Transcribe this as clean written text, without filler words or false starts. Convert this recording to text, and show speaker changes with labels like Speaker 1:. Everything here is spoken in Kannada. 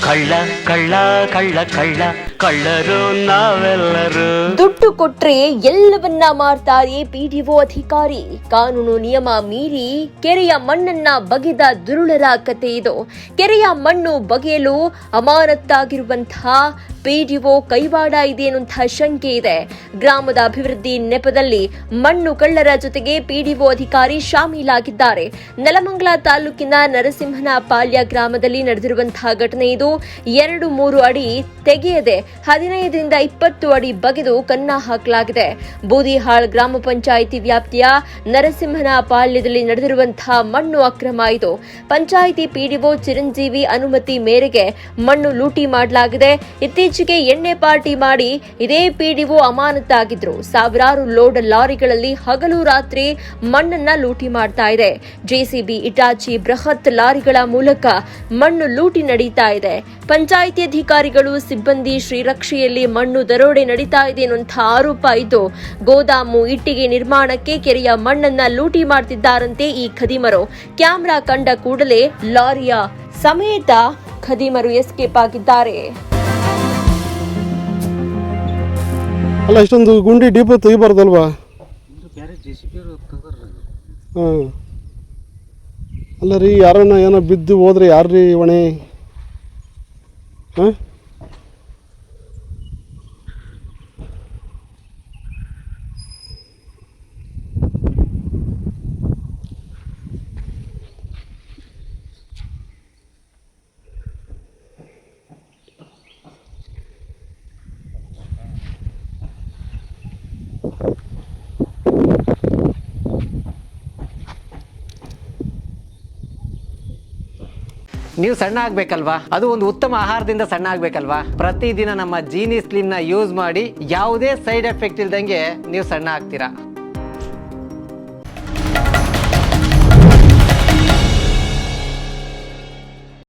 Speaker 1: ಕಳ್ಳ ಕಳ್ಳ ಕಳ್ಳ ಕಳ್ಳ ಕಳ್ಳರು ನಾವೆಲ್ಲರೂ.
Speaker 2: ದುಡ್ಡು ಕೊಟ್ರೆ ಎಲ್ಲವನ್ನ ಮಾಡ್ತಾರೆ ಪಿಡಿಒ ಅಧಿಕಾರಿ. ಕಾನೂನು ನಿಯಮ ಮೀರಿ ಕೆರೆಯ ಮಣ್ಣನ್ನ ಬಗೆದ ದುರುಳರ ಕತೆ ಇದು. ಕೆರೆಯ ಮಣ್ಣು ಬಗೆಯಲು ಅಮಾನತ್ತಾಗಿರುವಂತಹ ಪಿಡಿಒ ಕೈವಾಡ ಇದೆ ಎನ್ನುವಂತಹ ಶಂಕೆ ಇದೆ. ಗ್ರಾಮದ ಅಭಿವೃದ್ಧಿ ನೆಪದಲ್ಲಿ ಮಣ್ಣು ಕಳ್ಳರ ಜೊತೆಗೆ ಪಿಡಿಒ ಅಧಿಕಾರಿ ಶಾಮೀಲಾಗಿದ್ದಾರೆ. ನೆಲಮಂಗಲ ತಾಲೂಕಿನ ನರಸಿಂಹನಪಾಳ್ಯ ಗ್ರಾಮದಲ್ಲಿ ನಡೆದಿರುವಂತಹ ಘಟನೆ ಇದು. 2-3 ಅಡಿ ತೆಗೆಯದೆ 15ರಿಂದ 20 ಅಡಿ ಬಗೆದು ಕನ್ನ ಹಾಕಲಾಗಿದೆ. ಬೂದಿಹಾಳ್ ಗ್ರಾಮ ಪಂಚಾಯಿತಿ ವ್ಯಾಪ್ತಿಯ ನರಸಿಂಹನಪಾಳ್ಯದಲ್ಲಿ ನಡೆದಿರುವಂತಹ ಮಣ್ಣು ಅಕ್ರಮ ಇದು. ಪಂಚಾಯಿತಿ ಪಿಡಿಒ ಚಿರಂಜೀವಿ ಅನುಮತಿ ಮೇರೆಗೆ ಮಣ್ಣು ಲೂಟಿ ಮಾಡಲಾಗಿದೆ. ಇತ್ತೀಚೆಗೆ ಎಣ್ಣೆ ಪಾರ್ಟಿ ಮಾಡಿ ಇದೇ ಪಿಡಿಒ ಅಮಾನತಾಗಿದ್ರು. ಸಾವಿರಾರು ಲೋಡ್ ಲಾರಿಗಳಲ್ಲಿ ಹಗಲು ರಾತ್ರಿ ಮಣ್ಣನ್ನ ಲೂಟಿ ಮಾಡ್ತಾ ಇದೆ. ಜೆಸಿಬಿ, ಇಟಾಚಿ, ಬೃಹತ್ ಲಾರಿಗಳ ಮೂಲಕ ಮಣ್ಣು ಲೂಟಿ ನಡೀತಾ ಇದೆ. ಪಂಚಾಯಿತಿ ಅಧಿಕಾರಿಗಳು, ಸಿಬ್ಬಂದಿ ಶ್ರೀರಕ್ಷೆಯಲ್ಲಿ ಮಣ್ಣು ದರೋಡೆ ನಡೀತಾ ಇದೆ ಎನ್ನುವಂತಹ ಆರೋಪ ಇದ್ದು, ಗೋದಾಮು, ಇಟ್ಟಿಗೆ ನಿರ್ಮಾಣಕ್ಕೆ ಕೆರೆಯ ಮಣ್ಣನ್ನ ಲೂಟಿ ಮಾಡ್ತಿದ್ದಾರಂತೆ ಈ ಖದೀಮರು. ಕ್ಯಾಮೆರಾ ಕಂಡ ಕೂಡಲೇ ಲಾರಿಯ ಸಮೇತ ಖದೀಮರು ಎಸ್ಕೇಪ್ ಆಗಿದ್ದಾರೆ.
Speaker 3: ಅಲ್ಲ, ಇಷ್ಟೊಂದು ಗುಂಡಿ ಡೀಪ್ ತೆಗಿಬಾರ್ದಲ್ವಾ? ಹಾಂ, ಅಲ್ಲ ರೀ, ಯಾರನ್ನ ಏನೋ ಬಿದ್ದು ಹೋದ್ರೆ ಯಾರ್ರೀ ಹೊಣೆ? ಹಾಂ,
Speaker 4: ನೀವು ಸಣ್ಣ ಆಗ್ಬೇಕಲ್ವಾ? ಅದು ಒಂದು ಉತ್ತಮ ಆಹಾರದಿಂದ ಸಣ್ಣ ಆಗ್ಬೇಕಲ್ವಾ? ಪ್ರತಿದಿನ ನಮ್ಮ ಜೀನಿ ಸ್ಲಿಮ್ ನ ಯೂಸ್ ಮಾಡಿ ಯಾವುದೇ ಸೈಡ್ ಎಫೆಕ್ಟ್ ಇಲ್ದಂಗೆ ನೀವು ಸಣ್ಣ ಆಗ್ತೀರಾ.